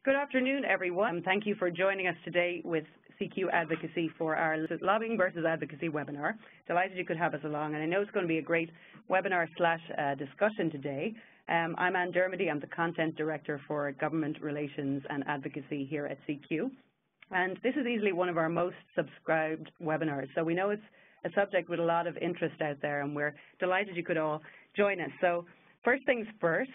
Good afternoon, everyone. Thank you for joining us today with CQ Advocacy for our Lobbying versus Advocacy webinar. Delighted you could have us along, and I know it's going to be a great webinar / discussion today. I'm Anne Dermody. I'm the Content Director for Government Relations and Advocacy here at CQ. And this is easily one of our most subscribed webinars. So we know it's a subject with a lot of interest out there, and we're delighted you could all join us. So first things first,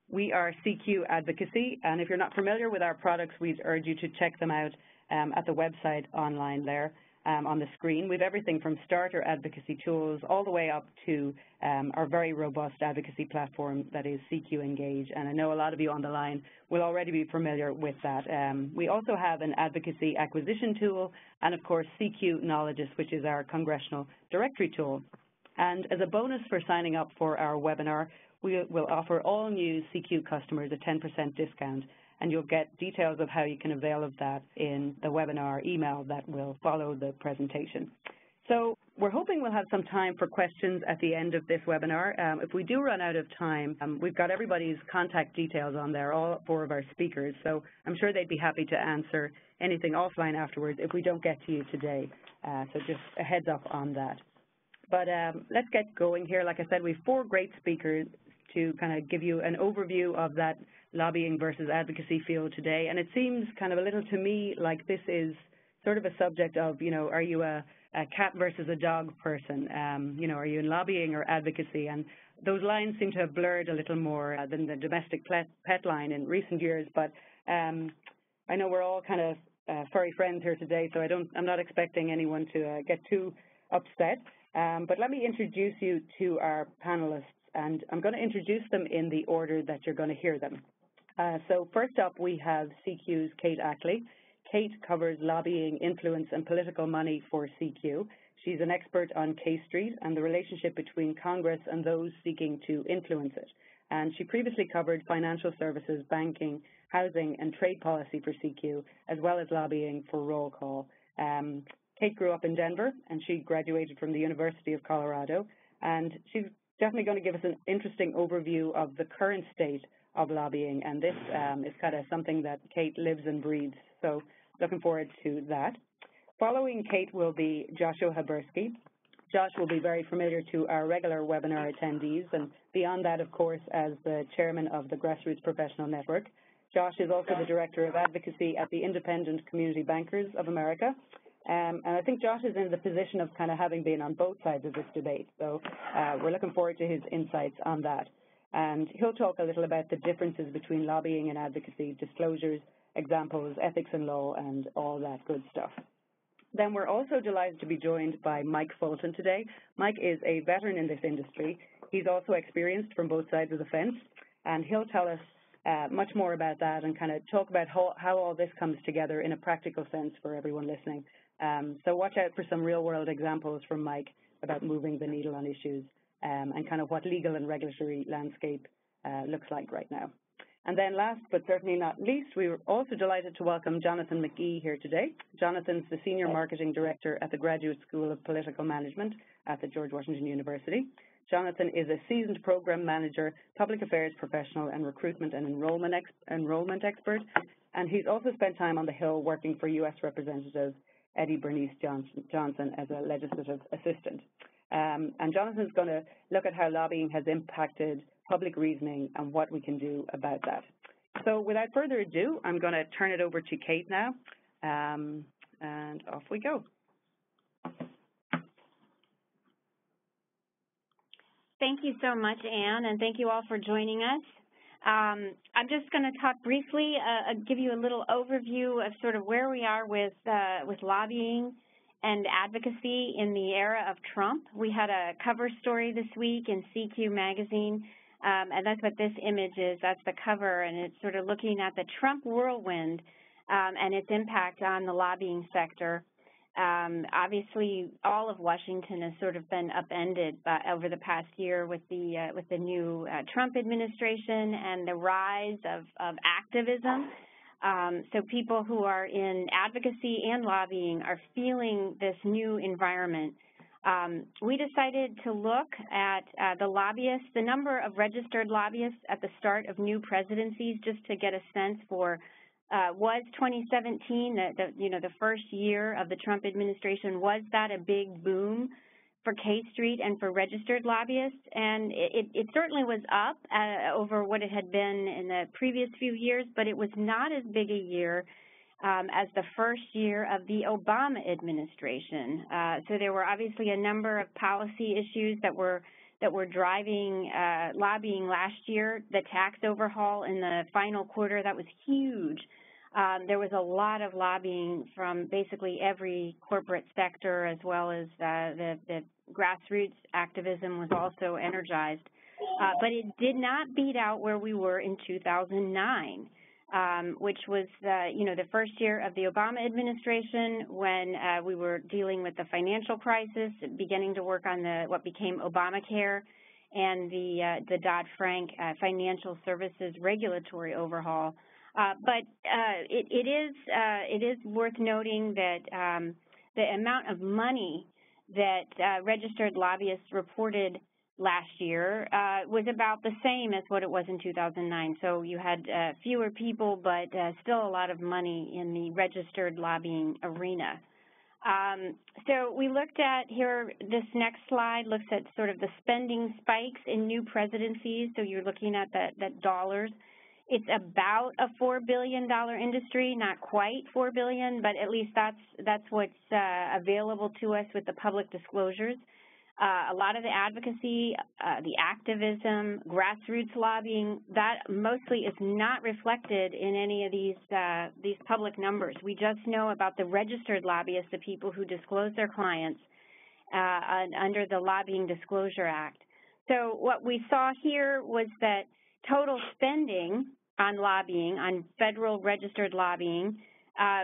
we are CQ Advocacy, and if you're not familiar with our products, we'd urge you to check them out at the website online there on the screen. We have everything from starter advocacy tools all the way up to our very robust advocacy platform that is CQ Engage, and I know a lot of you on the line will already be familiar with that. We also have an advocacy acquisition tool and, of course, CQ Knowledgeist, which is our congressional directory tool. And as a bonus for signing up for our webinar, we will offer all new CQ customers a 10% discount, and you'll get details of how you can avail of that in the webinar email that will follow the presentation. So we're hoping we'll have some time for questions at the end of this webinar. If we do run out of time, we've got everybody's contact details on there, all 4 of our speakers, so I'm sure they'd be happy to answer anything offline afterwards if we don't get to you today. So just a heads up on that. But let's get going here. Like I said, we have 4 great speakers to kind of give you an overview of that lobbying versus advocacy field today. And it seems kind of a little to me like this is sort of a subject of, you know, are you a cat versus a dog person? You know, are you in lobbying or advocacy? And those lines seem to have blurred a little more than the domestic pet line in recent years. But I know we're all kind of furry friends here today, so I'm not expecting anyone to get too upset. But let me introduce you to our panelists, and I'm going to introduce them in the order that you're going to hear them. So first up, we have CQ's Kate Ackley. Kate covers lobbying, influence, and political money for CQ. She's an expert on K Street and the relationship between Congress and those seeking to influence it. And she previously covered financial services, banking, housing, and trade policy for CQ, as well as lobbying for Roll Call. Kate grew up in Denver, and she graduated from the University of Colorado, and she's definitely going to give us an interesting overview of the current state of lobbying, and this is kind of something that Kate lives and breathes, so looking forward to that. Following Kate will be Joshua Habersky. Josh will be very familiar to our regular webinar attendees, and beyond that, of course, as the chairman of the Grassroots Professional Network. Josh is also the director of advocacy at the Independent Community Bankers of America. And I think Josh is in the position of kind of having been on both sides of this debate, so we're looking forward to his insights on that. And he'll talk a little about the differences between lobbying and advocacy, disclosures, examples, ethics and law, and all that good stuff. Then we're also delighted to be joined by Mike Fulton today. Mike is a veteran in this industry. He's also experienced from both sides of the fence, and he'll tell us much more about that and kind of talk about how all this comes together in a practical sense for everyone listening. So watch out for some real-world examples from Mike about moving the needle on issues and kind of what legal and regulatory landscape looks like right now. And then last but certainly not least, we were also delighted to welcome Jonathan McGee here today. Jonathan's the Senior Marketing Director at the Graduate School of Political Management at the George Washington University. Jonathan is a seasoned program manager, public affairs professional, and recruitment and enrollment expert. And he's also spent time on the Hill working for U.S. Representative Eddie Bernice Johnson as a legislative assistant. And Jonathan's going to look at how lobbying has impacted public reasoning and what we can do about that. So without further ado, I'm going to turn it over to Kate now, and off we go. Thank you so much, Anne, and thank you all for joining us. I'm just going to talk briefly, give you a little overview of sort of where we are with lobbying and advocacy in the era of Trump. We had a cover story this week in CQ magazine, and that's what this image is. That's the cover, and it's sort of looking at the Trump whirlwind and its impact on the lobbying sector. Obviously, all of Washington has sort of been upended over the past year with the new Trump administration and the rise of activism. So people who are in advocacy and lobbying are feeling this new environment. We decided to look at the lobbyists, the number of registered lobbyists at the start of new presidencies, just to get a sense for Was 2017, the first year of the Trump administration, was that a big boom for K Street and for registered lobbyists? And it certainly was up over what it had been in the previous few years, but it was not as big a year as the first year of the Obama administration. So there were obviously a number of policy issues that were driving lobbying last year. The tax overhaul in the final quarter, that was huge. There was a lot of lobbying from basically every corporate sector, as well as the grassroots activism was also energized. But it did not beat out where we were in 2009. Which was, the first year of the Obama administration, when we were dealing with the financial crisis, beginning to work on what became Obamacare and the Dodd-Frank financial services regulatory overhaul. But it is worth noting that the amount of money that registered lobbyists reported last year was about the same as what it was in 2009. So you had fewer people, but still a lot of money in the registered lobbying arena. So we looked at here, this next slide looks at sort of the spending spikes in new presidencies. So you're looking at that dollars. It's about a $4 billion industry, not quite $4 billion, but at least that's what's available to us with the public disclosures. A lot of the advocacy, the activism, grassroots lobbying, that mostly is not reflected in any of these public numbers. We just know about the registered lobbyists, the people who disclose their clients under the Lobbying Disclosure Act. So what we saw here was that total spending on lobbying, on federal registered lobbying,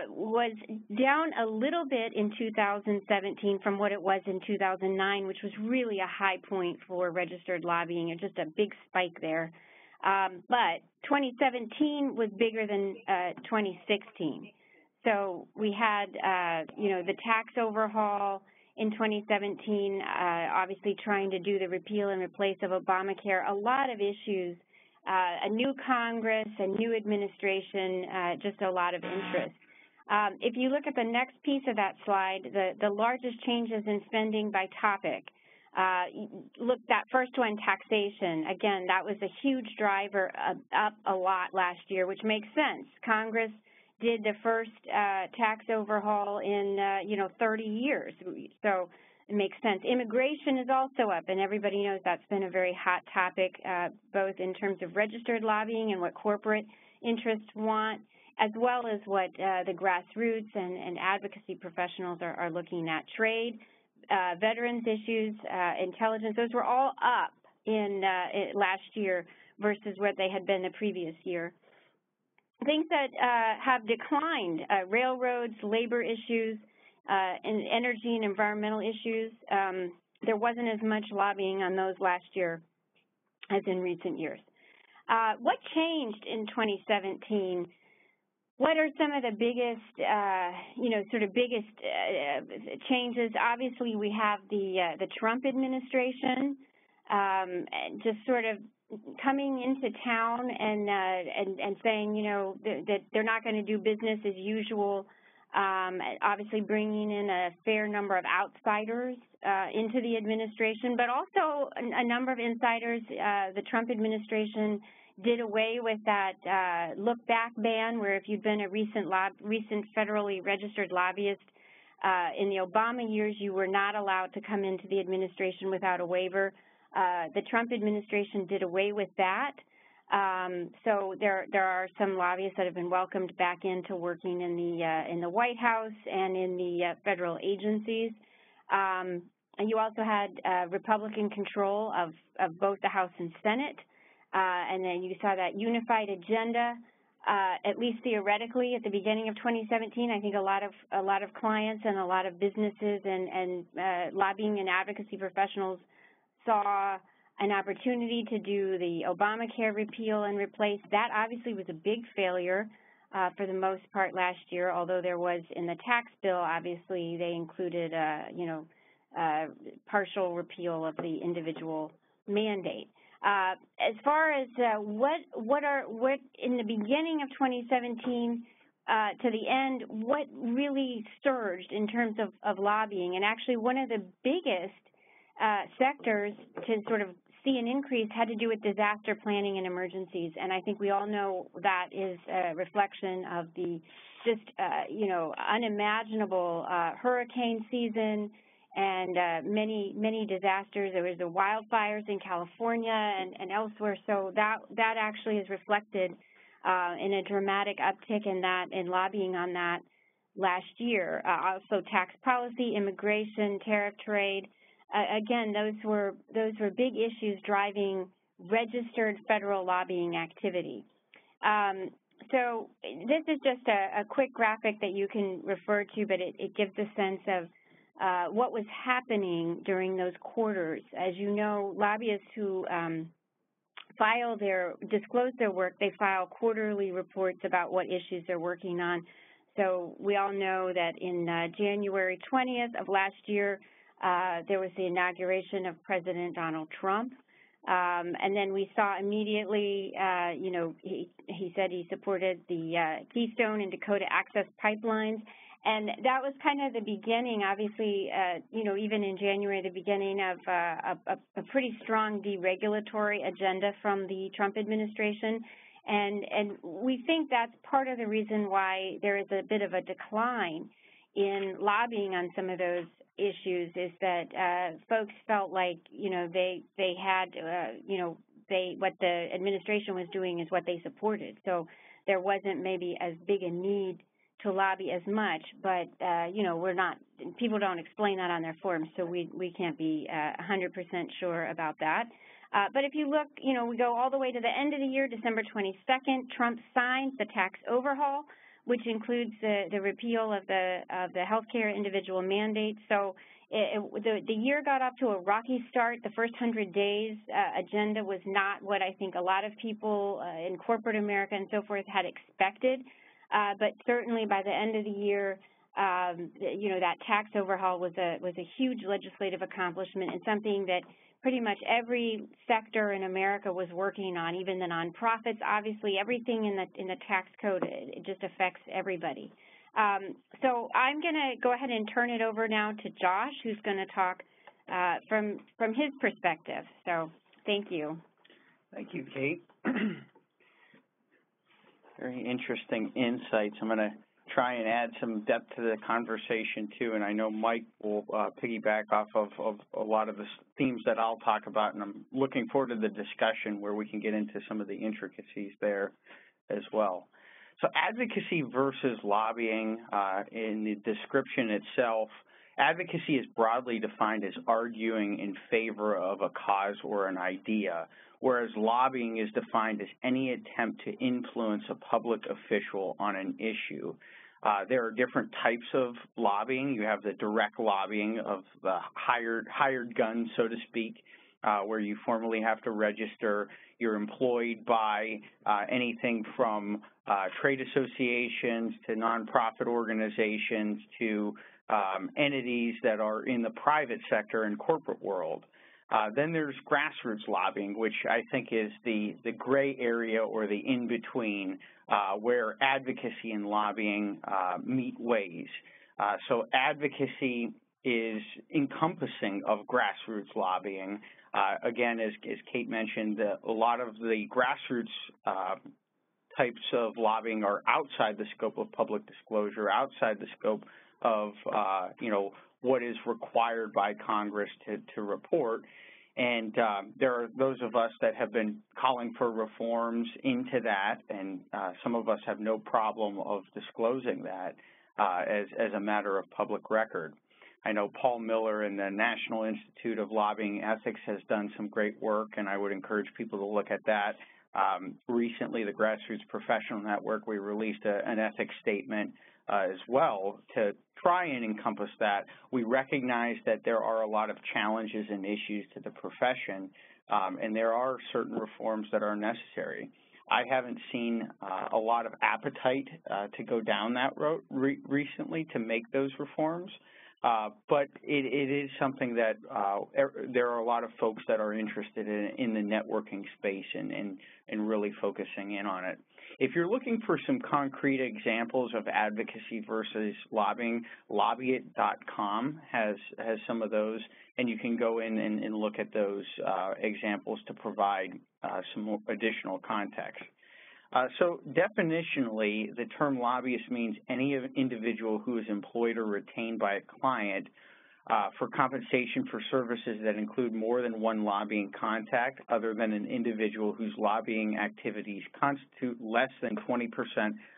was down a little bit in 2017 from what it was in 2009, which was really a high point for registered lobbying, and just a big spike there. But 2017 was bigger than 2016. So we had, the tax overhaul in 2017, obviously trying to do the repeal and replace of Obamacare, a lot of issues, a new Congress, a new administration, just a lot of interest. If you look at the next piece of that slide, the largest changes in spending by topic, look, that first one, taxation. Again, that was a huge driver, up a lot last year, which makes sense. Congress did the first tax overhaul in, 30 years, so it makes sense. Immigration is also up, and everybody knows that's been a very hot topic, both in terms of registered lobbying and what corporate interests want, as well as what the grassroots and advocacy professionals are looking at. Trade, veterans issues, intelligence, those were all up in last year versus what they had been the previous year. Things that have declined, railroads, labor issues, and energy and environmental issues, there wasn't as much lobbying on those last year as in recent years. What changed in 2017? What are some of the biggest, changes? Obviously, we have the Trump administration just sort of coming into town and saying, that they're not going to do business as usual. Obviously, bringing in a fair number of outsiders into the administration, but also a number of insiders. The Trump administration did away with that look-back ban, where if you'd been a recent federally registered lobbyist in the Obama years, you were not allowed to come into the administration without a waiver. The Trump administration did away with that. So there are some lobbyists that have been welcomed back into working in the White House and in the federal agencies. And you also had Republican control of both the House and Senate. And then you saw that unified agenda, at least theoretically, at the beginning of 2017. I think a lot of clients and a lot of businesses and lobbying and advocacy professionals saw an opportunity to do the Obamacare repeal and replace. That obviously was a big failure for the most part last year, although there was in the tax bill, obviously they included, partial repeal of the individual mandate. As far as what in the beginning of 2017, to the end, what really surged in terms of lobbying. And actually one of the biggest sectors to sort of see an increase had to do with disaster planning and emergencies. And I think we all know that is a reflection of the just, unimaginable hurricane season and many disasters. There was the wildfires in California and elsewhere. So that actually is reflected in a dramatic uptick in lobbying on that last year. Also tax policy, immigration, tariff trade. Again, those were big issues driving registered federal lobbying activity. So this is just a quick graphic that you can refer to, but it gives a sense of what was happening during those quarters. As you know, lobbyists who disclose their work, they file quarterly reports about what issues they're working on. So we all know that in January 20th of last year, there was the inauguration of President Donald Trump. And then we saw immediately, he said he supported the Keystone and Dakota Access Pipelines. And that was kind of the beginning, obviously, even in January, the beginning of a pretty strong deregulatory agenda from the Trump administration. And we think that's part of the reason why there is a bit of a decline in lobbying on some of those issues, is that folks felt like, they had, what the administration was doing is what they supported. So there wasn't maybe as big a need to lobby as much, but, people don't explain that on their forms, so we can't be 100% sure about that. But if you look, we go all the way to the end of the year, December 22nd, Trump signs the tax overhaul, which includes the repeal of the healthcare individual mandate. So the year got off to a rocky start. The first 100 days agenda was not what I think a lot of people in corporate America and so forth had expected. But certainly by the end of the year, that tax overhaul was a huge legislative accomplishment and something that pretty much every sector in America was working on, even the nonprofits. Obviously, everything in the tax code, it just affects everybody. So I'm going to go ahead and turn it over now to Josh, who's going to talk from his perspective. So thank you. Thank you, Kate. Very interesting insights. I'm going to try and add some depth to the conversation, too, and I know Mike will piggyback off of a lot of the themes that I'll talk about, and I'm looking forward to the discussion where we can get into some of the intricacies there as well. So advocacy versus lobbying, in the description itself, advocacy is broadly defined as arguing in favor of a cause or an idea, whereas lobbying is defined as any attempt to influence a public official on an issue. There are different types of lobbying. You have the direct lobbying of the hired gun, so to speak, where you formally have to register. You're employed by anything from trade associations to nonprofit organizations to entities that are in the private sector and corporate world. Then there's grassroots lobbying, which I think is the gray area or the in-between where advocacy and lobbying meet ways. So advocacy is encompassing of grassroots lobbying. Again, as Kate mentioned, a lot of the grassroots types of lobbying are outside the scope of public disclosure, outside the scope of, what is required by Congress to report. And there are those of us that have been calling for reforms into that, and some of us have no problem of disclosing that as a matter of public record. I know Paul Miller and the National Institute of Lobbying Ethics has done some great work, and I would encourage people to look at that. Recently, the Grassroots Professional Network, we released an ethics statement as well to try and encompass that. We recognize that there are a lot of challenges and issues to the profession, and there are certain reforms that are necessary. I haven't seen a lot of appetite to go down that road recently to make those reforms, but it is something that there are a lot of folks that are interested in the networking space and really focusing in on it. If you're looking for some concrete examples of advocacy versus lobbying, lobbyit.com has some of those, and you can go in and look at those examples to provide some more additional context. So definitionally, the term lobbyist means any individual who is employed or retained by a client for compensation for services that include more than one lobbying contact other than an individual whose lobbying activities constitute less than 20%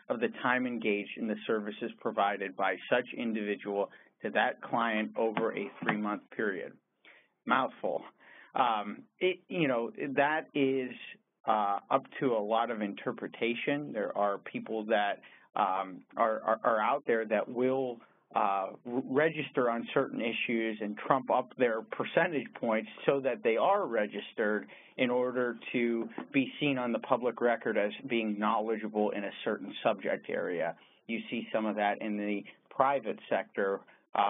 of the time engaged in the services provided by such individual to that client over a 3-month period. Mouthful. That is up to a lot of interpretation. There are people that are out there that will register on certain issues and trump up their percentage points so that they are registered in order to be seen on the public record as being knowledgeable in a certain subject area. You see some of that in the private sector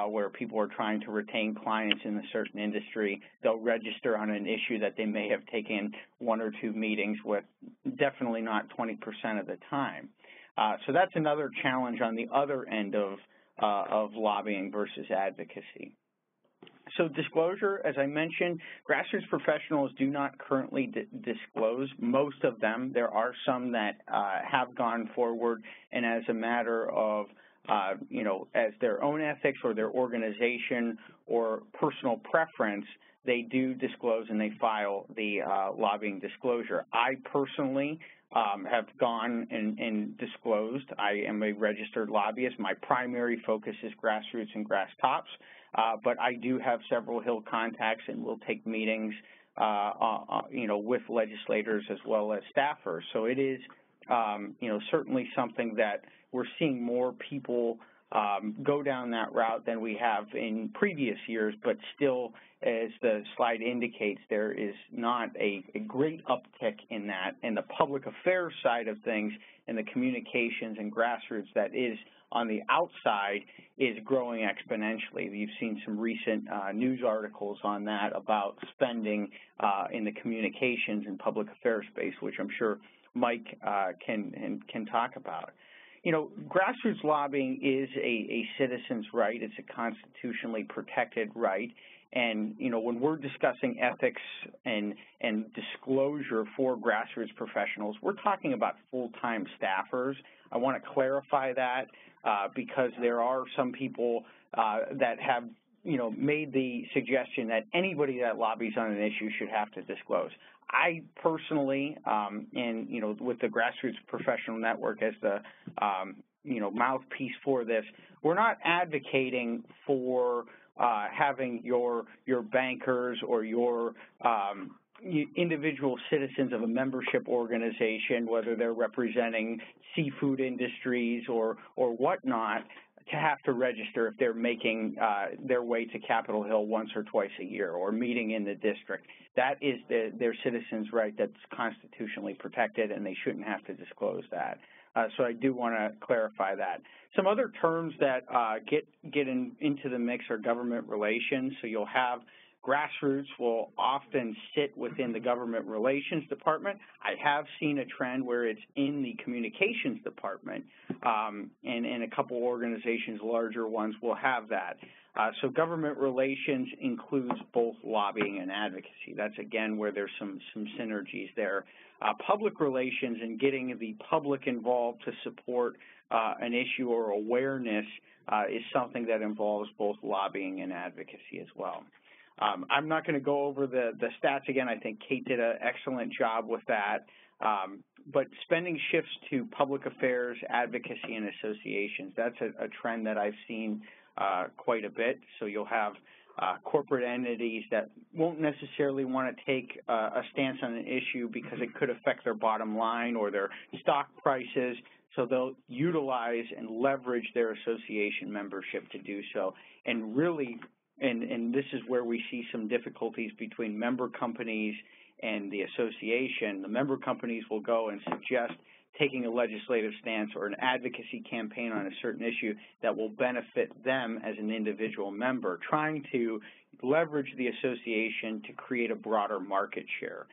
where people are trying to retain clients in a certain industry. They'll register on an issue that they may have taken 1 or 2 meetings with, definitely not 20% of the time. So that's another challenge on the other end of lobbying versus advocacy. So disclosure, as I mentioned, grassroots professionals do not currently disclose. Most of them, there are some that have gone forward, and as a matter of as their own ethics or their organization or personal preference, they do disclose and they file the lobbying disclosure. I personally have gone and disclosed. I am a registered lobbyist. My primary focus is grassroots and grass tops, but I do have several Hill contacts and will take meetings, with legislators as well as staffers. So it is, certainly something that we're seeing more people go down that route than we have in previous years, but still, as the slide indicates, there is not a great uptick in that. And the public affairs side of things and the communications and grassroots that is on the outside is growing exponentially. You've seen some recent news articles on that about spending in the communications and public affairs space, which I'm sure Mike can talk about. Grassroots lobbying is a citizen's right. It's a constitutionally protected right. And, when we're discussing ethics and disclosure for grassroots professionals, we're talking about full-time staffers. I want to clarify that because there are some people that have, made the suggestion that anybody that lobbies on an issue should have to disclose. I personally, with the Grassroots Professional Network as the, mouthpiece for this, we're not advocating for having your bankers or your individual citizens of a membership organization, whether they're representing seafood industries or whatnot, to have to register if they're making their way to Capitol Hill once or twice a year or meeting in the district. That is their citizens' right that's constitutionally protected, and they shouldn't have to disclose that. So I do want to clarify that. Some other terms that get into the mix are government relations. So you'll have grassroots will often sit within the government relations department. I have seen a trend where it's in the communications department, and a couple organizations, larger ones, will have that. So government relations includes both lobbying and advocacy. That's, again, where there's some synergies there. Public relations and getting the public involved to support an issue or awareness is something that involves both lobbying and advocacy as well. I'm not going to go over the stats again. I think Kate did an excellent job with that. But spending shifts to public affairs, advocacy, and associations. That's a trend that I've seen quite a bit. So you'll have corporate entities that won't necessarily want to take a stance on an issue because it could affect their bottom line or their stock prices. So they'll utilize and leverage their association membership to do so. And really, and this is where we see some difficulties between member companies and the association. The member companies will go and suggest taking a legislative stance or an advocacy campaign on a certain issue that will benefit them as an individual member, trying to leverage the association to create a broader market share.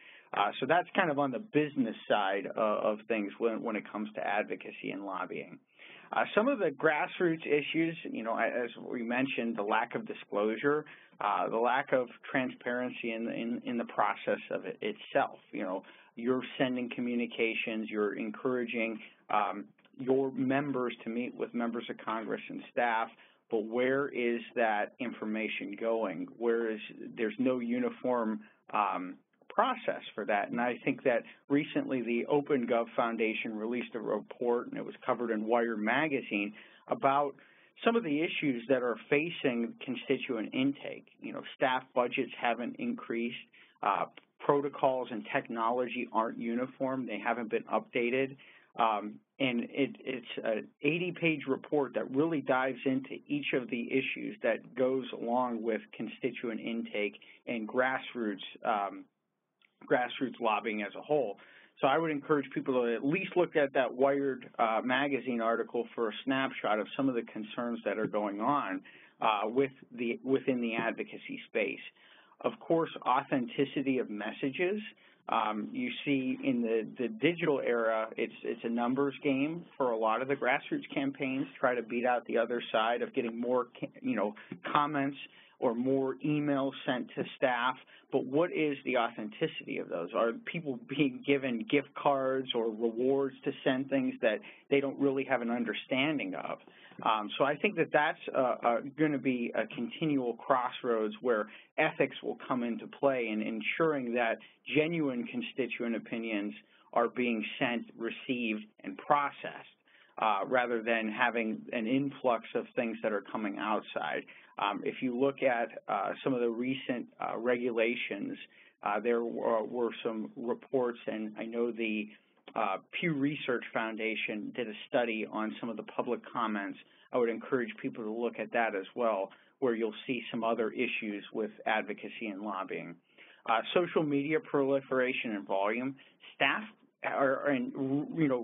So that's kind of on the business side of things when it comes to advocacy and lobbying. Some of the grassroots issues, as we mentioned, the lack of disclosure, the lack of transparency in the process of it itself. You're sending communications, you're encouraging your members to meet with members of Congress and staff, but where is that information going? There's no uniform process for that, and I think that recently the OpenGov Foundation released a report, and it was covered in Wired magazine, about some of the issues that are facing constituent intake. Staff budgets haven't increased, protocols and technology aren't uniform, they haven't been updated, and it's an 80-page report that really dives into each of the issues that goes along with constituent intake and grassroots lobbying as a whole. So I would encourage people to at least look at that Wired magazine article for a snapshot of some of the concerns that are going on within the advocacy space. Of course, authenticity of messages. You see in the digital era, it's a numbers game for a lot of the grassroots campaigns, try to beat out the other side of getting more, comments or more emails sent to staff. But what is the authenticity of those? Are people being given gift cards or rewards to send things that they don't really have an understanding of? So I think that that's going to be a continual crossroads where ethics will come into play in ensuring that genuine constituent opinions are being sent, received, and processed, rather than having an influx of things that are coming outside. If you look at some of the recent regulations, there were some reports, and I know the Pew Research Foundation did a study on some of the public comments. I would encourage people to look at that as well, where you'll see some other issues with advocacy and lobbying. Social media proliferation and volume. Staff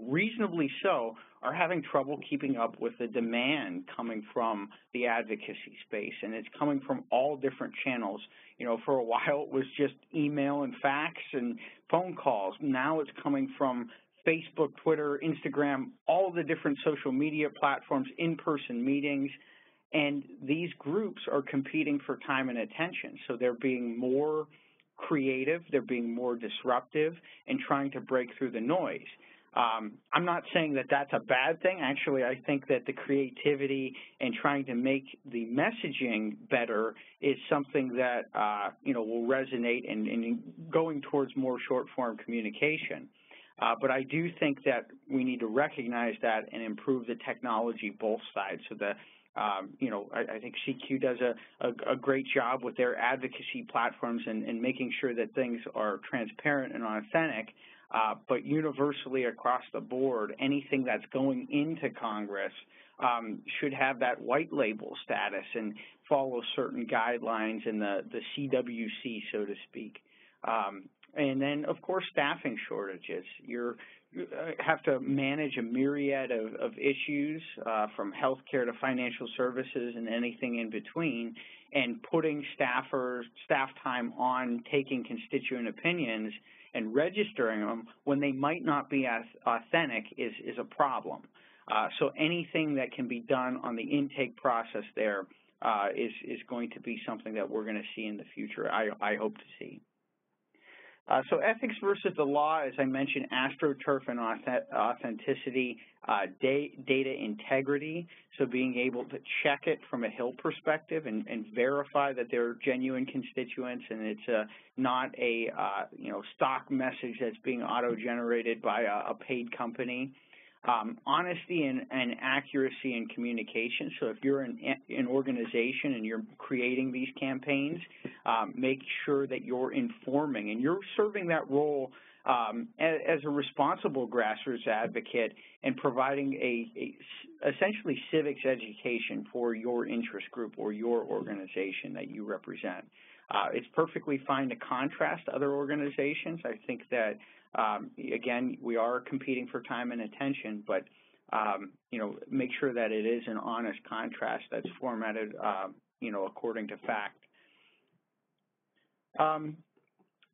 reasonably so, are having trouble keeping up with the demand coming from the advocacy space, and it's coming from all different channels. For a while it was just email and fax and phone calls. Now it's coming from Facebook, Twitter, Instagram, all the different social media platforms, in-person meetings, and these groups are competing for time and attention. So they're being more creative, they're being more disruptive, and trying to break through the noise. I'm not saying that that's a bad thing. Actually, I think that the creativity and trying to make the messaging better is something that, will resonate and going towards more short-form communication. But I do think that we need to recognize that and improve the technology both sides. So that, I think CQ does a great job with their advocacy platforms and making sure that things are transparent and authentic. But universally across the board, anything that's going into Congress should have that white label status and follow certain guidelines in the CWC, so to speak. And then, of course, staffing shortages. You have to manage a myriad of issues from healthcare to financial services and anything in between, and putting staff time on taking constituent opinions and registering them when they might not be as authentic is a problem. So anything that can be done on the intake process there is going to be something that we're going to see in the future, I hope to see. So ethics versus the law, as I mentioned, AstroTurf and authenticity, data integrity, so being able to check it from a Hill perspective and verify that they're genuine constituents and it's not a stock message that's being auto-generated by a paid company. Honesty and accuracy in communication. So if you're an organization and you're creating these campaigns, make sure that you're informing and you're serving that role as a responsible grassroots advocate and providing essentially civics education for your interest group or your organization that you represent. It's perfectly fine to contrast other organizations. I think that again, we are competing for time and attention, but, make sure that it is an honest contrast that's formatted, according to fact.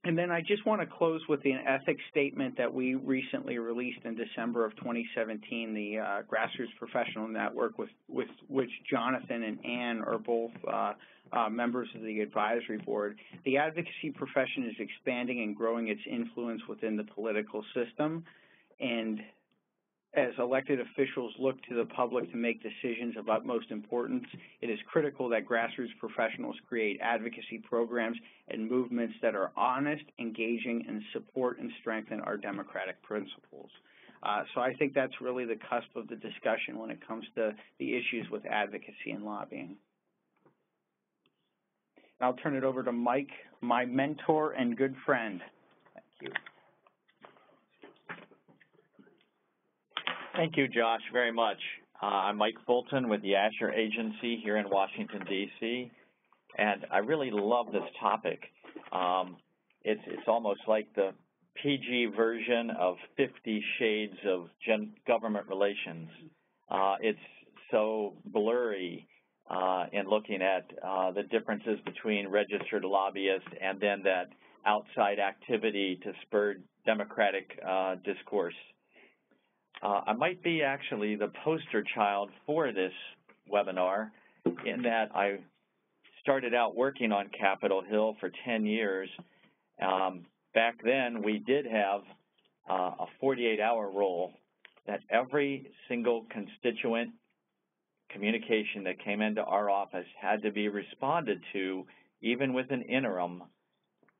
And then I just want to close with an ethics statement that we recently released in December of 2017, the Grassroots Professional Network, with which Jonathan and Ann are both members of the advisory board. The advocacy profession is expanding and growing its influence within the political system, and as elected officials look to the public to make decisions of utmost importance, it is critical that grassroots professionals create advocacy programs and movements that are honest, engaging, and support and strengthen our democratic principles. So I think that's really the cusp of the discussion when it comes to the issues with advocacy and lobbying. I'll turn it over to Mike, my mentor and good friend. Thank you. Thank you, Josh, very much. I'm Mike Fulton with the Azure Agency here in Washington, D.C., and I really love this topic. It's almost like the PG version of 50 Shades of Government Relations. It's so blurry in looking at the differences between registered lobbyists and then that outside activity to spur democratic discourse. I might be actually the poster child for this webinar in that I started out working on Capitol Hill for 10 years. Back then, we did have a 48-hour rule that every single constituent communication that came into our office had to be responded to, even with an interim,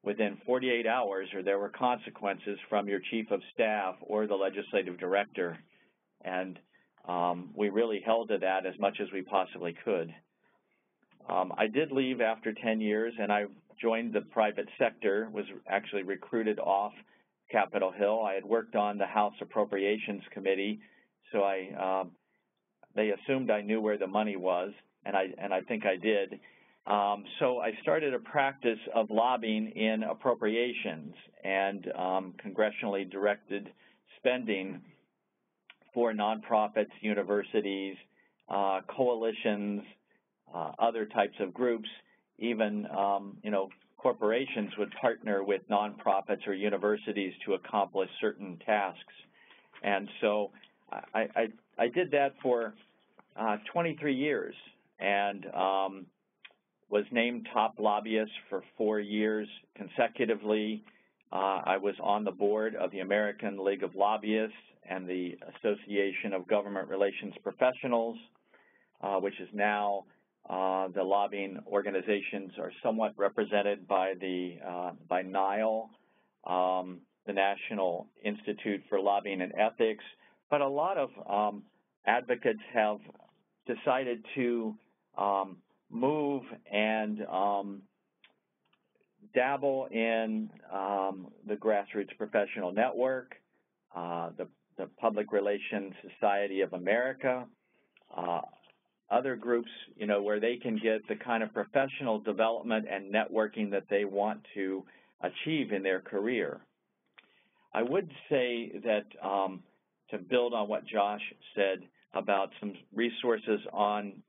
within 48 hours, or there were consequences from your chief of staff or the legislative director. And we really held to that as much as we possibly could. I did leave after 10 years, and I joined the private sector, was actually recruited off Capitol Hill. I had worked on the House Appropriations Committee, so they assumed I knew where the money was, and I think I did. So I started a practice of lobbying in appropriations and congressionally directed spending for nonprofits, universities, coalitions, other types of groups. Even, corporations would partner with nonprofits or universities to accomplish certain tasks. And so I did that for 23 years and was named top lobbyist for 4 years consecutively. I was on the board of the American League of Lobbyists and the Association of Government Relations Professionals, which is now the lobbying organizations are somewhat represented by by NILE, the National Institute for Lobbying and Ethics. But a lot of advocates have decided to move and dabble in the Grassroots Professional Network, the Public Relations Society of America, other groups, where they can get the kind of professional development and networking that they want to achieve in their career. I would say that to build on what Josh said about some resources on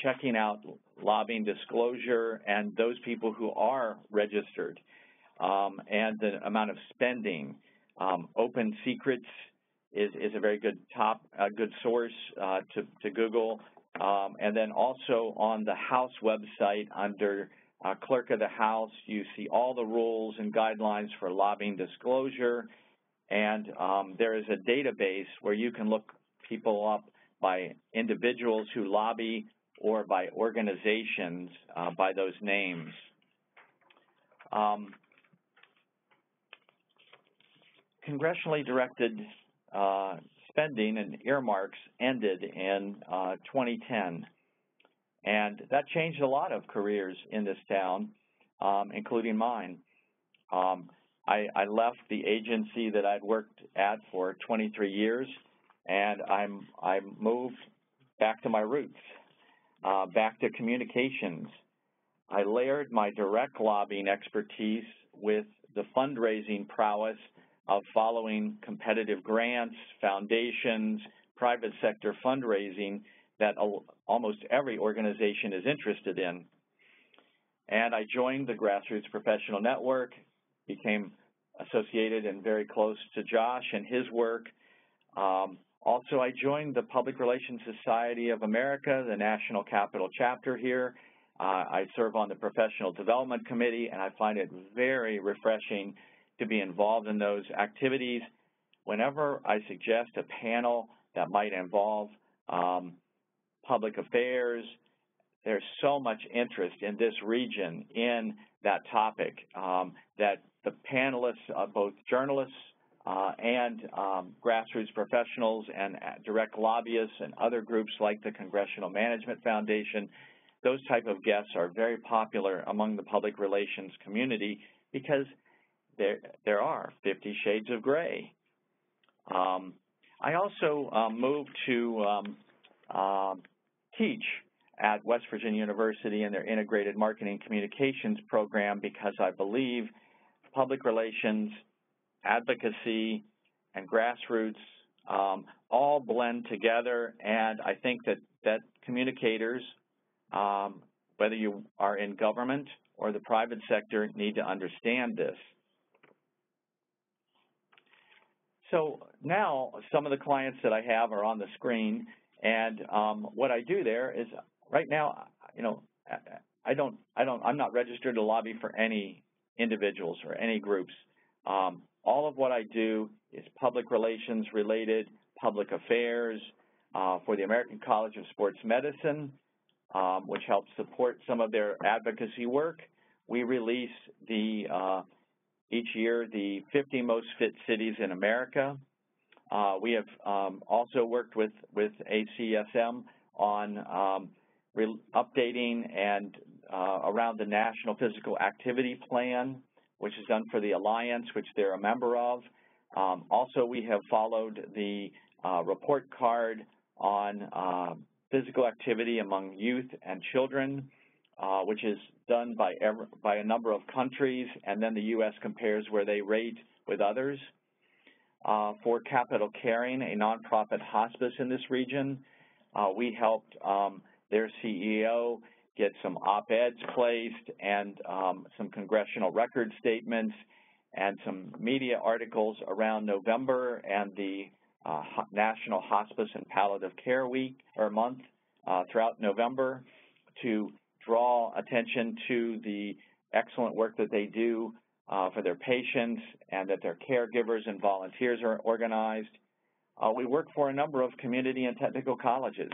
checking out lobbying disclosure and those people who are registered and the amount of spending. Open Secrets is a very good good source to Google. And then also on the House website under Clerk of the House, you see all the rules and guidelines for lobbying disclosure. And there is a database where you can look people up by individuals who lobby or by organizations by those names. Congressionally directed spending and earmarks ended in 2010, and that changed a lot of careers in this town, including mine. I left the agency that I'd worked at for 23 years, and I moved back to my roots, back to communications. I layered my direct lobbying expertise with the fundraising prowess of following competitive grants, foundations, private sector fundraising that almost every organization is interested in. And I joined the Grassroots Professional Network became associated and very close to Josh and his work. Also, I joined the Public Relations Society of America, the National Capital Chapter here. I serve on the Professional Development Committee, and I find it very refreshing to be involved in those activities. Whenever I suggest a panel that might involve public affairs, there's so much interest in this region in that topic that the panelists, both journalists and grassroots professionals and direct lobbyists and other groups like the Congressional Management Foundation, those type of guests are very popular among the public relations community because there are 50 shades of gray. I also moved to teach at West Virginia University in their Integrated Marketing Communications program because I believe public relations, advocacy, and grassroots all blend together, and I think that communicators, whether you are in government or the private sector, need to understand this. So now some of the clients that I have are on the screen, and what I do there is right now, I'm not registered to lobby for any individuals or any groups. All of what I do is public relations related, public affairs for the American College of Sports Medicine, which helps support some of their advocacy work. We release each year the 50 most fit cities in America. We have also worked with ACSM on updating and around the National Physical Activity Plan, which is done for the Alliance, which they're a member of. Also, we have followed the report card on physical activity among youth and children, which is done by a number of countries, and then the U.S. compares where they rate with others. For Capital Caring, a nonprofit hospice in this region, we helped their CEO get some op-eds placed and some congressional record statements and some media articles around November and the National Hospice and Palliative Care Week or month throughout November to draw attention to the excellent work that they do for their patients and that their caregivers and volunteers are organized. We work for a number of community and technical colleges.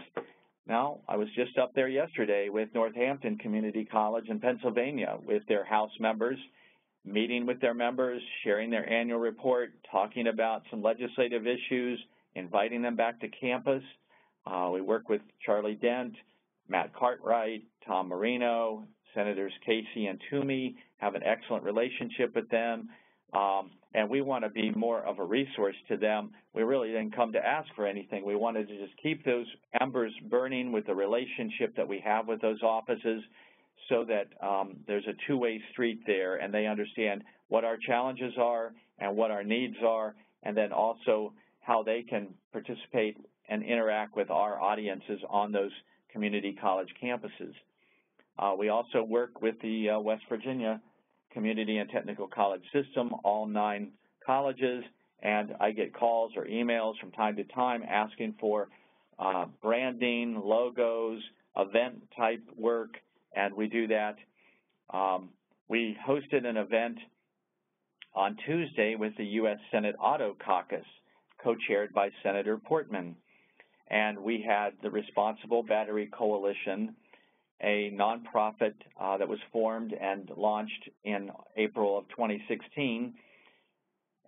Now, I was just up there yesterday with Northampton Community College in Pennsylvania with their House members, meeting with their members, sharing their annual report, talking about some legislative issues, inviting them back to campus. We work with Charlie Dent, Matt Cartwright, Tom Marino, Senators Casey and Toomey, have an excellent relationship with them, and we want to be more of a resource to them. We really didn't come to ask for anything. We wanted to just keep those embers burning with the relationship that we have with those offices so that there's a two-way street there, and they understand what our challenges are and what our needs are, and then also how they can participate and interact with our audiences on those community college campuses. We also work with the West Virginia Community and Technical College System, all 9 colleges, and I get calls or emails from time to time asking for branding, logos, event-type work, and we do that. We hosted an event on Tuesday with the U.S. Senate Auto Caucus, co-chaired by Senator Portman, and we had the Responsible Battery Coalition, a nonprofit that was formed and launched in April of 2016.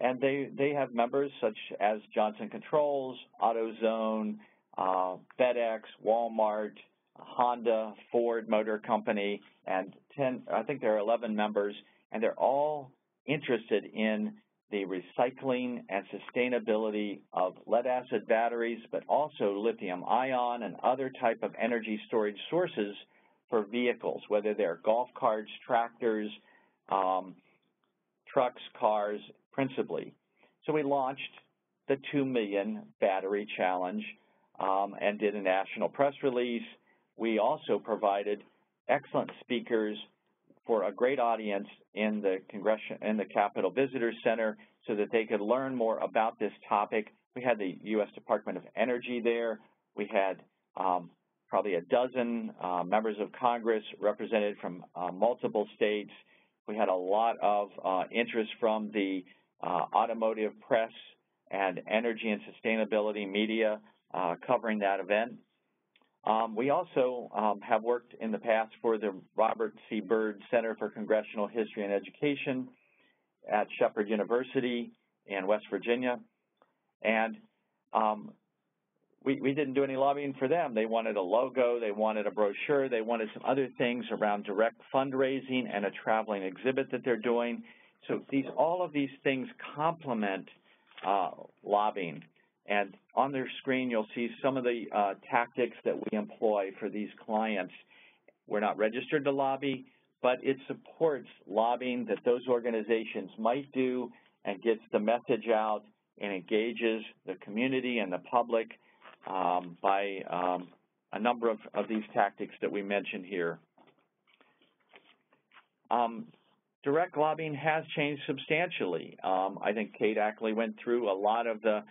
And they have members such as Johnson Controls, AutoZone, FedEx, Walmart, Honda, Ford Motor Company, and I think there are 11 members, and they're all interested in the recycling and sustainability of lead-acid batteries, but also lithium-ion and other type of energy storage sources for vehicles, whether they're golf carts, tractors, trucks, cars, principally. So we launched the 2 Million Battery Challenge and did a national press release. We also provided excellent speakers for a great audience in the Capitol Visitor Center so that they could learn more about this topic. We had the U.S. Department of Energy there. We had probably a dozen members of Congress represented from multiple states. We had a lot of interest from the automotive press and energy and sustainability media covering that event. We also have worked in the past for the Robert C. Byrd Center for Congressional History and Education at Shepherd University in West Virginia. And we didn't do any lobbying for them. They wanted a logo, they wanted a brochure, they wanted some other things around direct fundraising and a traveling exhibit that they're doing. So all of these things complement lobbying. And on their screen, you'll see some of the tactics that we employ for these clients. We're not registered to lobby, but it supports lobbying that those organizations might do and gets the message out and engages the community and the public by a number of these tactics that we mentioned here. Direct lobbying has changed substantially. I think Kate Ackley went through a lot of the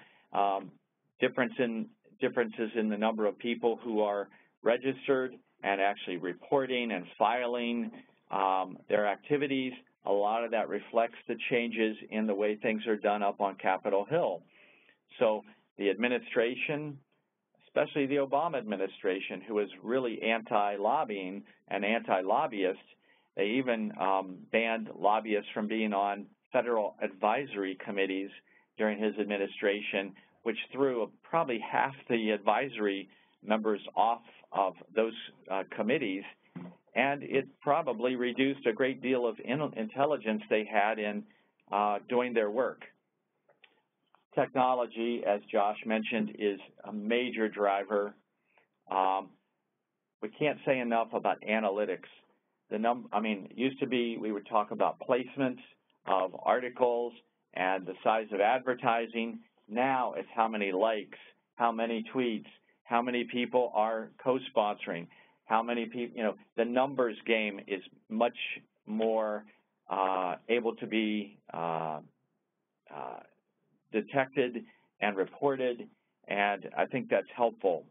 differences in the number of people who are registered and actually reporting and filing their activities. A lot of that reflects the changes in the way things are done up on Capitol Hill. So the administration, especially the Obama administration, who was really anti-lobbying and anti-lobbyist, they even banned lobbyists from being on federal advisory committees during his administration, which threw probably half the advisory members off of those committees, and it probably reduced a great deal of intelligence they had in doing their work. Technology, as Josh mentioned, is a major driver. We can't say enough about analytics. It used to be we would talk about placements of articles and the size of advertising. Now it's how many likes, how many tweets, how many people are co-sponsoring, how many people, the numbers game is much more able to be detected and reported, and I think that's helpful.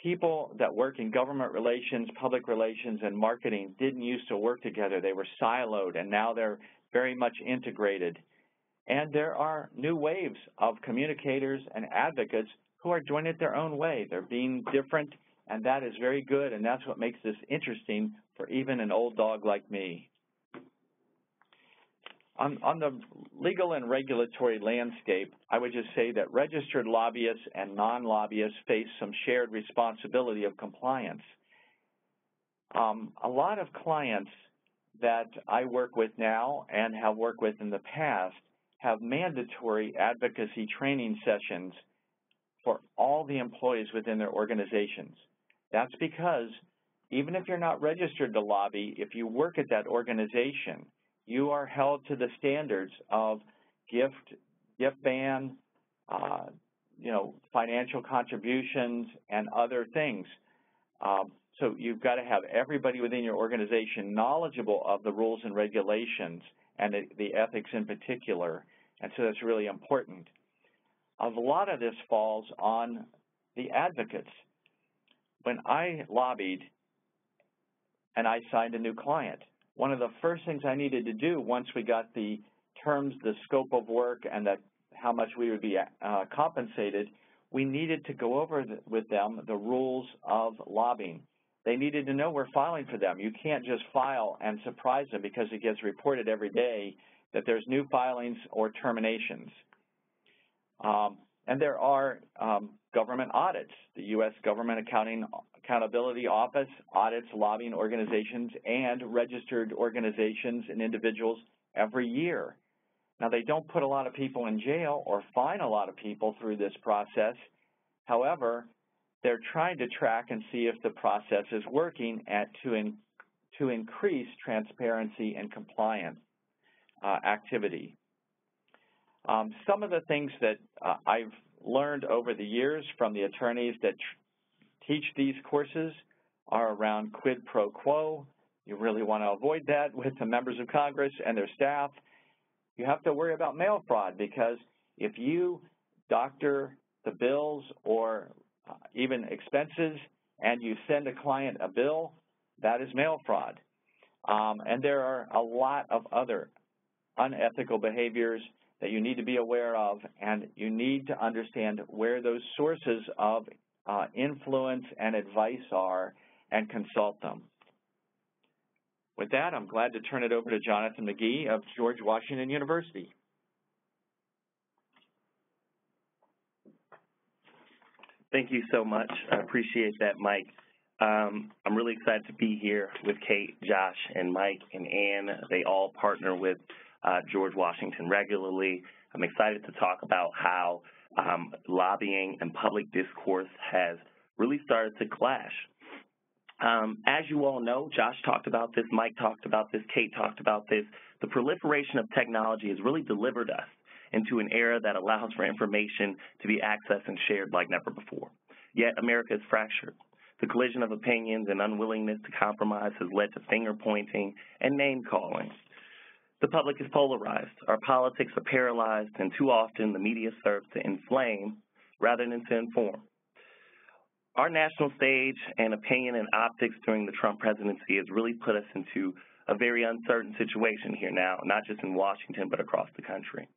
People that work in government relations, public relations, and marketing didn't used to work together. They were siloed, and now they're very much integrated. And there are new waves of communicators and advocates who are doing it their own way. They're being different, and that is very good, and that's what makes this interesting for even an old dog like me. On the legal and regulatory landscape, I would just say that registered lobbyists and non-lobbyists face some shared responsibility of compliance. A lot of clients that I work with now and have worked with in the past have mandatory advocacy training sessions for all the employees within their organizations. That's because even if you're not registered to lobby, if you work at that organization, you are held to the standards of gift ban, financial contributions, and other things. So you've got to have everybody within your organization knowledgeable of the rules and regulations and the ethics in particular, and so that's really important. A lot of this falls on the advocates. When I lobbied and I signed a new client, one of the first things I needed to do once we got the terms, the scope of work, and how much we would be compensated, we needed to go over with them the rules of lobbying. They needed to know we're filing for them. You can't just file and surprise them because it gets reported every day that there's new filings or terminations. And there are government audits. The U.S. Government Accountability Office audits lobbying organizations and registered organizations and individuals every year. Now, they don't put a lot of people in jail or fine a lot of people through this process. However, they're trying to track and see if the process is working to increase transparency and compliance activity. Some of the things that I've learned over the years from the attorneys that teach these courses are around quid pro quo, You really want to avoid that with the members of Congress and their staff. You have to worry about mail fraud, because if you doctor the bills or even expenses and you send a client a bill, that is mail fraud. And there are a lot of other unethical behaviors that you need to be aware of, and you need to understand where those sources of influence and advice are and consult them. With that, I'm glad to turn it over to Jonathan McGee of George Washington University. Thank you so much. I appreciate that, Mike. I'm really excited to be here with Kate, Josh, and Mike, and Ann. They all partner with George Washington regularly. I'm excited to talk about how lobbying and public discourse has really started to clash. As you all know, Josh talked about this, Mike talked about this, Kate talked about this. The proliferation of technology has really delivered us into an era that allows for information to be accessed and shared like never before. Yet America is fractured. The collision of opinions and unwillingness to compromise has led to finger-pointing and name-calling. The public is polarized. Our politics are paralyzed, and too often the media serves to inflame rather than to inform. Our national stage and opinion and optics during the Trump presidency has really put us into a very uncertain situation here now, not just in Washington, but across the country.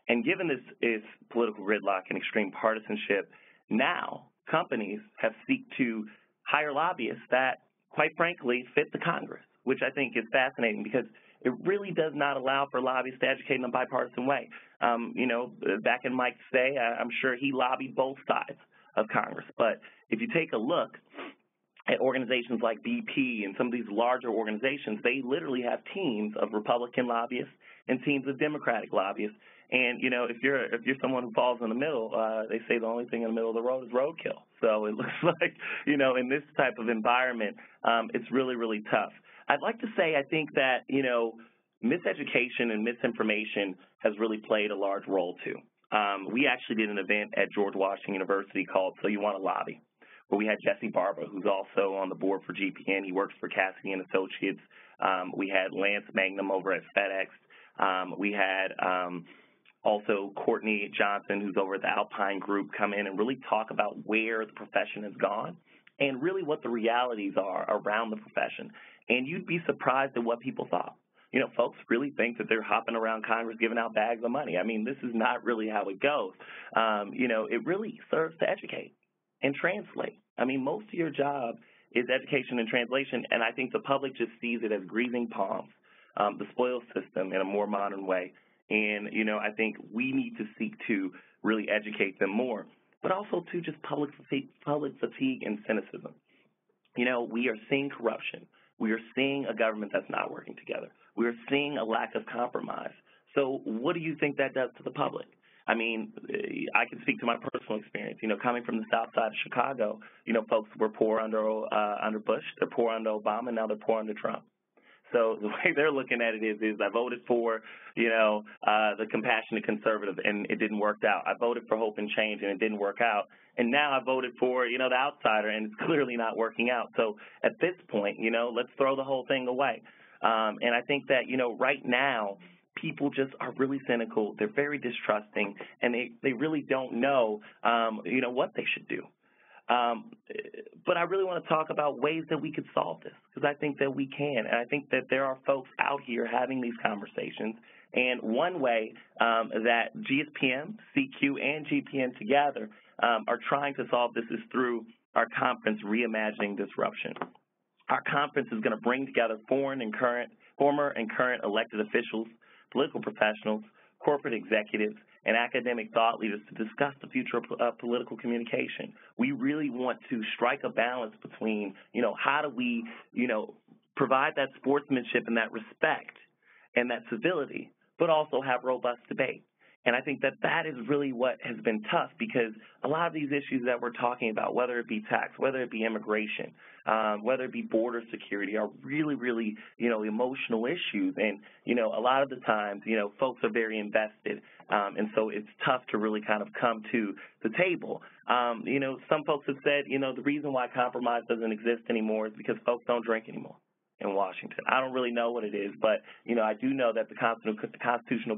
And given this is political gridlock and extreme partisanship, now companies have sought to hire lobbyists that, quite frankly, fit the Congress, which I think is fascinating because it really does not allow for lobbyists to educate in a bipartisan way. Back in Mike's day, I'm sure he lobbied both sides of Congress. But if you take a look at organizations like BP and some of these larger organizations, they literally have teams of Republican lobbyists and teams of Democratic lobbyists. And, if you're someone who falls in the middle, they say the only thing in the middle of the road is roadkill. So it looks like, in this type of environment, it's really, really tough. I'd like to say I think that, miseducation and misinformation has really played a large role, too. We actually did an event at George Washington University called So You Want to Lobby, where we had Jesse Barber, who's also on the board for GPN. He works for Cassidy and Associates. We had Lance Magnum over at FedEx. We had also Courtney Johnson, who's over at the Alpine Group, come in and really talk about where the profession has gone and really what the realities are around the profession. And you'd be surprised at what people thought. Folks really think that they're hopping around Congress giving out bags of money. I mean, this is not really how it goes. It really serves to educate and translate. I mean, most of your job is education and translation, and I think the public just sees it as greasing palms, the spoils system in a more modern way. And, I think we need to seek to really educate them more, but also to just public fatigue and cynicism. We are seeing corruption. We are seeing a government that's not working together. We are seeing a lack of compromise. So what do you think that does to the public? I mean, I can speak to my personal experience. Coming from the south side of Chicago, folks were poor under Bush, they're poor under Obama, and now they're poor under Trump. So the way they're looking at it is I voted for, the compassionate conservative, and it didn't work out. I voted for hope and change, and it didn't work out. And now I voted for, the outsider, and it's clearly not working out. So at this point, let's throw the whole thing away. And I think that, right now, people just are really cynical. They're very distrusting, and they really don't know, what they should do. But I really want to talk about ways that we could solve this, because I think that we can. And I think that there are folks out here having these conversations. And one way that GSPM, CQ, and GPN together are trying to solve this is through our conference, Reimagining Disruption. Our conference is going to bring together former and current elected officials, political professionals, corporate executives, and academic thought leaders to discuss the future of political communication. We really want to strike a balance between, how do we, provide that sportsmanship and that respect and that civility, but also have robust debate. And I think that that is really what has been tough, because a lot of these issues that we're talking about, whether it be tax, whether it be immigration, whether it be border security, are really, really, emotional issues. And, a lot of the times, folks are very invested. And so it's tough to really kind of come to the table. Some folks have said, the reason why compromise doesn't exist anymore is because folks don't drink anymore. in Washington. I don't really know what it is, but, I do know that the Constitutional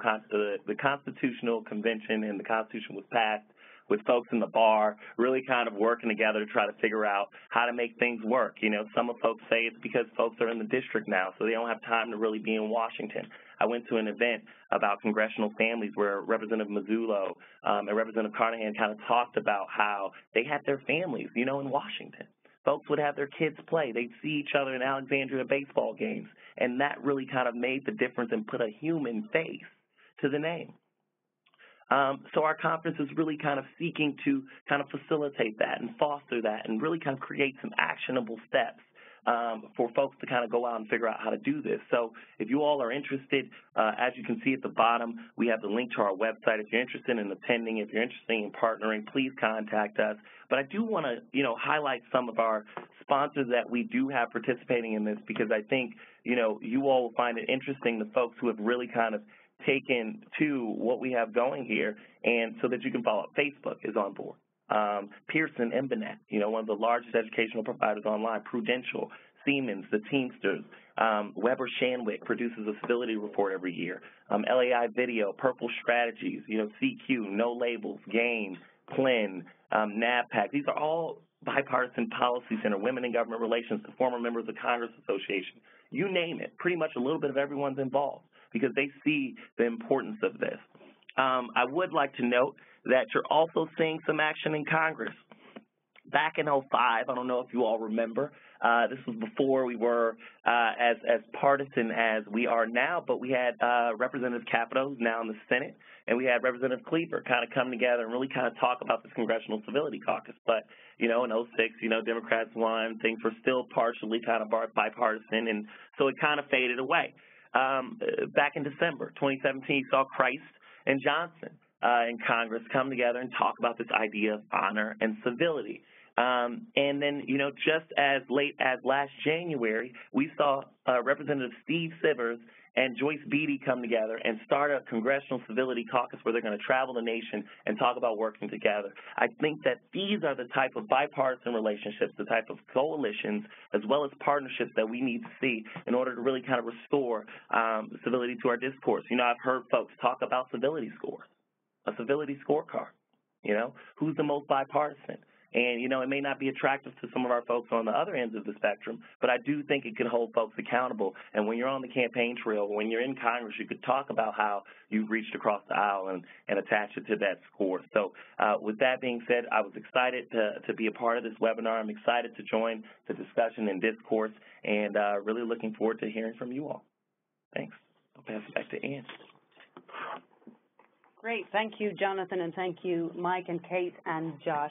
Convention and the Constitution was passed with folks in the bar really kind of working together to try to figure out how to make things work. Some of folks say it's because folks are in the district now, so they don't have time to really be in Washington. I went to an event about congressional families where Representative Mazzullo and Representative Carnahan kind of talked about how they had their families, in Washington. Folks would have their kids play. They'd see each other in Alexandria baseball games, and that really kind of made the difference and put a human face to the name. So our conference is really kind of seeking to kind of facilitate that and foster that and really kind of create some actionable steps for folks to kind of go out and figure out how to do this. So if you all are interested, as you can see at the bottom, we have the link to our website. If you're interested in attending, if you're interested in partnering, please contact us. But I do want to, highlight some of our sponsors that we do have participating in this because I think, you all will find it interesting, the folks who have really kind of taken to what we have going here, and so that you can follow up. Facebook is on board. Pearson Embanet, one of the largest educational providers online, Prudential, Siemens, the Teamsters, Weber Shandwick produces a civility report every year, LAI Video, Purple Strategies, CQ, No Labels, GAIN, PLIN, NAVPAC. These are all bipartisan policy center, Women in Government Relations, the former members of Congress Association. You name it, pretty much a little bit of everyone's involved because they see the importance of this. I would like to note that you're also seeing some action in Congress. Back in 2005, I don't know if you all remember, this was before we were as partisan as we are now, but we had Representative Capito, who's now in the Senate, and we had Representative Cleaver kind of come together and really kind of talk about this Congressional Civility Caucus. But, in 2006, Democrats won. Things were still partially kind of bipartisan, and so it kind of faded away. Back in December 2017, you saw Christ and Johnson in Congress come together and talk about this idea of honor and civility. And then, just as late as last January, we saw Representative Steve Sivers and Joyce Beatty come together and start a Congressional Civility Caucus where they're going to travel the nation and talk about working together. I think that these are the type of bipartisan relationships, the type of coalitions, as well as partnerships that we need to see in order to really kind of restore civility to our discourse. I've heard folks talk about civility scores, a civility scorecard, who's the most bipartisan. And, it may not be attractive to some of our folks on the other ends of the spectrum, but I do think it can hold folks accountable. And when you're on the campaign trail, when you're in Congress, you could talk about how you've reached across the aisle and attach it to that score. So with that being said, I was excited to be a part of this webinar. I'm excited to join the discussion and discourse, and really looking forward to hearing from you all. Thanks. I'll pass it back to Ann. Great. Thank you, Jonathan, and thank you, Mike and Kate and Josh.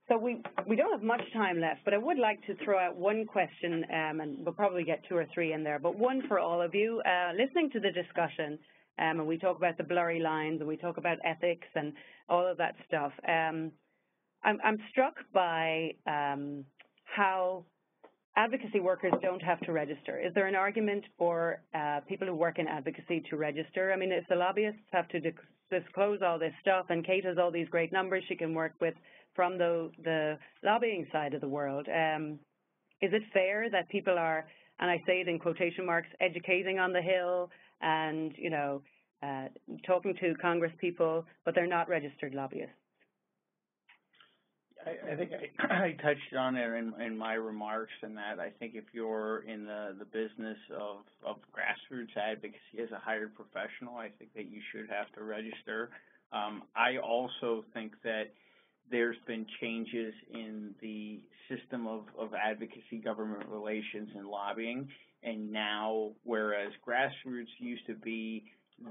So we don't have much time left, but I would like to throw out one question, and we'll probably get two or three in there, but one for all of you. Listening to the discussion, and we talk about the blurry lines, and we talk about ethics and all of that stuff, I'm struck by how advocacy workers don't have to register. Is there an argument for people who work in advocacy to register? I mean, if the lobbyists have to disclose all this stuff, and Kate has all these great numbers she can work with from the lobbying side of the world, is it fair that people are, and I say it in quotation marks, educating on the Hill and, talking to Congress people, but they're not registered lobbyists? I think I touched on it in my remarks, in that I think if you're in the business of grassroots advocacy as a hired professional, I think that you should have to register. I also think that there's been changes in the system of advocacy, government relations, and lobbying, and now, whereas grassroots used to be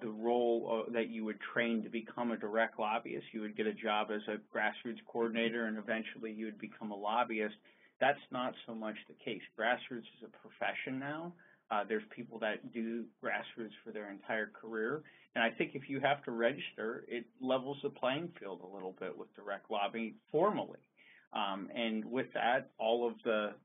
the role that you would train to become a direct lobbyist, you would get a job as a grassroots coordinator, and eventually you would become a lobbyist. That's not so much the case. Grassroots is a profession now. There's people that do grassroots for their entire career, and I think if you have to register, it levels the playing field a little bit with direct lobbying formally. And with that, all of the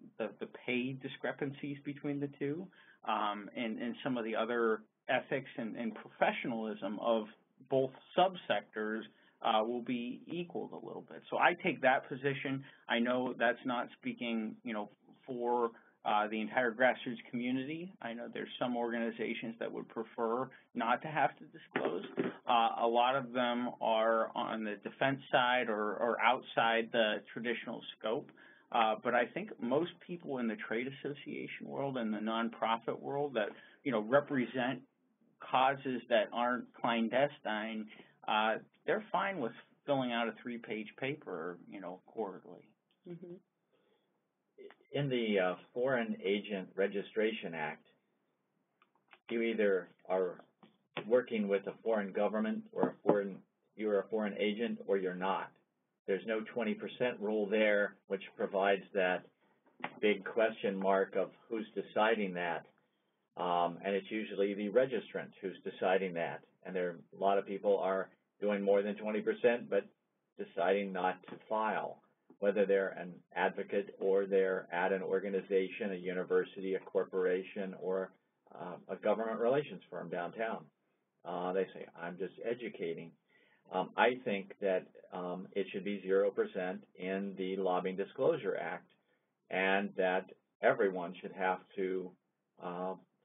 pay discrepancies between the two, and some of the other ethics and professionalism of both subsectors will be equaled a little bit. So I take that position. I know that's not speaking, for the entire grassroots community. I know there's some organizations that would prefer not to have to disclose. A lot of them are on the defense side or outside the traditional scope. But I think most people in the trade association world and the nonprofit world that, represent causes that aren't clandestine, they're fine with filling out a 3-page paper, quarterly. Mm-hmm. In the Foreign Agent Registration Act, you either are working with a foreign government or you're a foreign agent or you're not. There's no 20% rule there, which provides that big question mark of who's deciding that. And it's usually the registrant who's deciding that. And a lot of people are doing more than 20%, but deciding not to file, whether they're an advocate or they're at an organization, a university, a corporation, or a government relations firm downtown. They say, I'm just educating. I think that it should be 0% in the Lobbying Disclosure Act, and that everyone should have to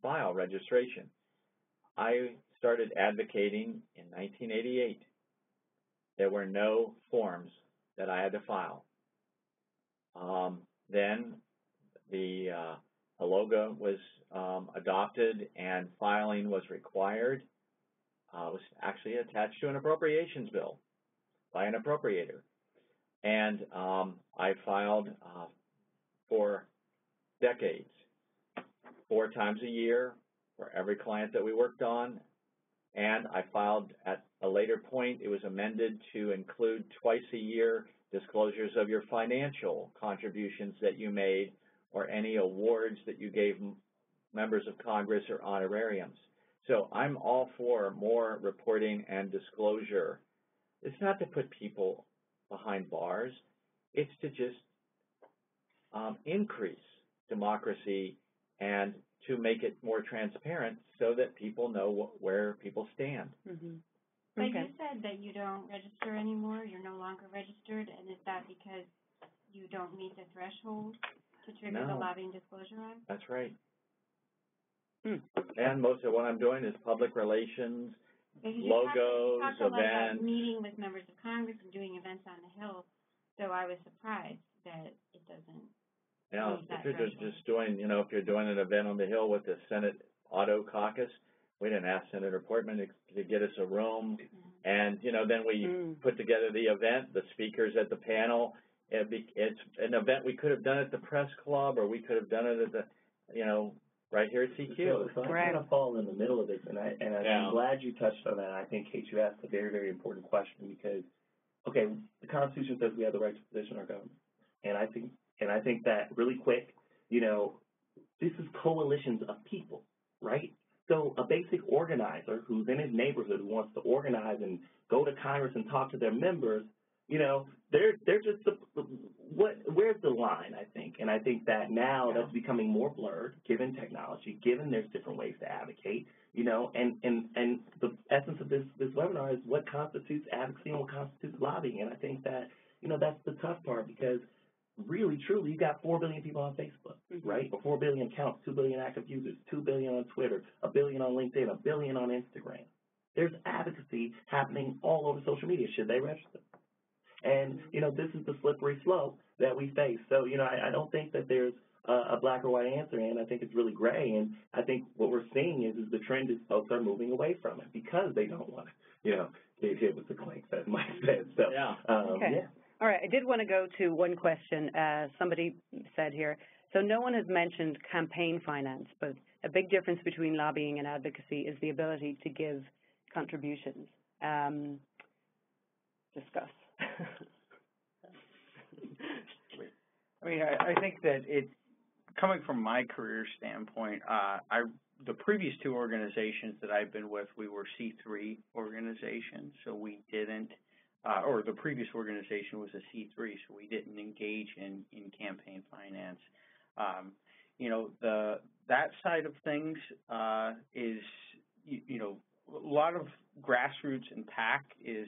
file registration. I started advocating in 1988. There were no forms that I had to file. Then the logo was adopted and filing was required. It was actually attached to an appropriations bill by an appropriator. And I filed for decades, 4 times a year for every client that we worked on. And I filed at a later point. It was amended to include twice a year disclosures of your financial contributions that you made or any awards that you gave members of Congress or honorariums. So I'm all for more reporting and disclosure. It's not to put people behind bars. It's to just increase democracy and to make it more transparent so that people know where people stand. Mm-hmm. But you said that you don't register anymore. You're no longer registered, and is that because you don't meet the threshold to trigger the Lobbying Disclosure Act? That's right. And most of what I'm doing is public relations, logos, events. About meeting with members of Congress and doing events on the Hill, so I was surprised that it doesn't. Yeah, if you're just doing, if you're doing an event on the Hill with the Senate Auto Caucus, we didn't ask Senator Portman to get us a room, and then we put together the event, the speakers at the panel. It's an event we could have done at the Press Club, or we could have done it at the, right here at CQ. So I kind of fall in the middle of this, and I'm glad you touched on that. I think, Kate, you asked a very, very important question because, okay, the Constitution says we have the right to petition our government, and I think that really quick, this is coalitions of people, right? So a basic organizer who's in his neighborhood who wants to organize and go to Congress and talk to their members, they're just where's the line, I think. And I think that now that's becoming more blurred given technology, given there's different ways to advocate, and the essence of this webinar is what constitutes advocacy and what constitutes lobbying. And I think that, that's the tough part because really, truly, you got 4 billion people on Facebook, right? Or 4 billion accounts, 2 billion active users, 2 billion on Twitter, 1 billion on LinkedIn, 1 billion on Instagram. There's advocacy happening all over social media. Should they register? And, this is the slippery slope that we face. So, I don't think that there's a black or white answer, and I think it's really gray. And I think what we're seeing is the trend is folks are moving away from it because they don't want to, get hit with the clanks, as Mike said. So, okay. All right, I did want to go to one question. Somebody said here, so no one has mentioned campaign finance, but a big difference between lobbying and advocacy is the ability to give contributions. Discuss. I think that coming from my career standpoint, the previous 2 organizations that I've been with, we were C3 organizations, so we didn't, or the previous organization was a C3, so we didn't engage in campaign finance. That side of things is, a lot of grassroots and PAC is,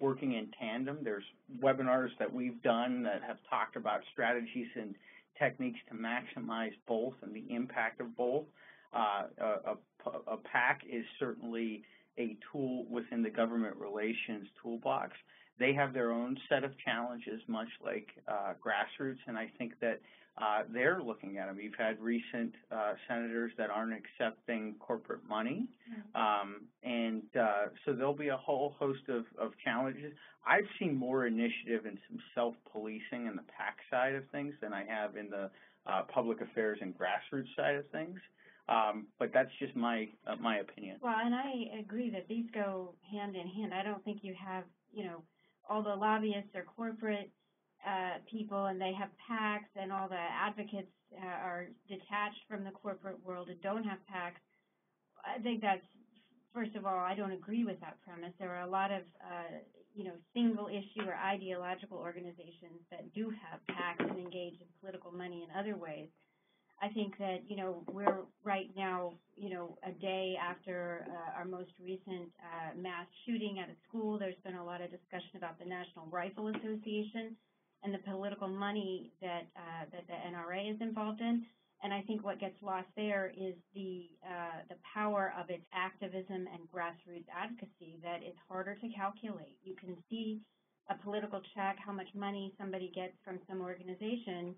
working in tandem. There's webinars that we've done that have talked about strategies in techniques to maximize both and the impact of both. A PAC is certainly a tool within the government relations toolbox. They have their own set of challenges, much like grassroots, and I think that they're looking at them. You've had recent senators that aren't accepting corporate money, so there'll be a whole host of challenges. I've seen more initiative and some self-policing in the PAC side of things than I have in the public affairs and grassroots side of things. But that's just my opinion. Well, and I agree that these go hand in hand. I don't think you have, all the lobbyists are corporate people and they have PACs, and all the advocates are detached from the corporate world and don't have PACs. I think that's, first of all, I don't agree with that premise. There are a lot of, single issue or ideological organizations that do have PACs and engage in political money in other ways. I think that, we're right now, a day after our most recent mass shooting at a school. There's been a lot of discussion about the National Rifle Association and the political money that the NRA is involved in. And I think what gets lost there is the power of its activism and grassroots advocacy that is harder to calculate. You can see a political check, how much money somebody gets from some organization,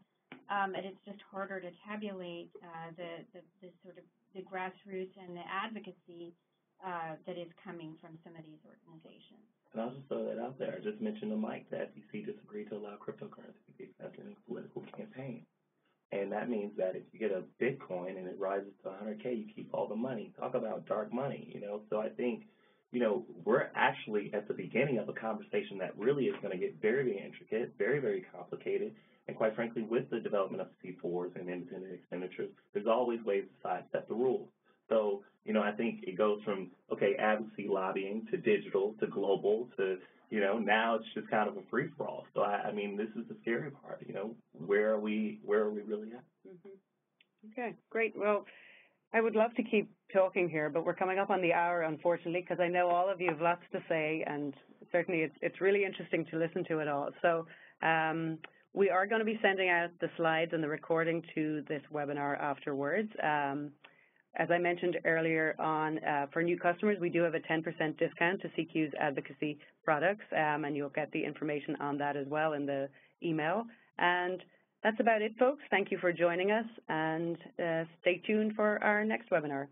and it's just harder to tabulate the sort of the grassroots and the advocacy that is coming from some of these organizations. And I'll just throw that out there. I just mentioned to Mike that SEC disagreed to allow cryptocurrency to be accepted in a political campaign. And that means that if you get a Bitcoin and it rises to 100K, you keep all the money. Talk about dark money, So I think, we're actually at the beginning of a conversation that really is going to get very, very intricate, very, very complicated. And quite frankly, with the development of C4s and independent expenditures, there's always ways to sidestep the rules. So, I think it goes from, advocacy lobbying to digital to global to, now it's just kind of a free-for-all. So, I mean, this is the scary part, where are we really at? Mm-hmm. Okay, great. Well, I would love to keep talking here, but we're coming up on the hour, unfortunately, because I know all of you have lots to say, and certainly it's really interesting to listen to it all. So we are going to be sending out the slides and the recording to this webinar afterwards. As I mentioned earlier on, for new customers, we do have a 10% discount to CQ's advocacy products, and you'll get the information on that as well in the email. And that's about it, folks. Thank you for joining us, and stay tuned for our next webinar.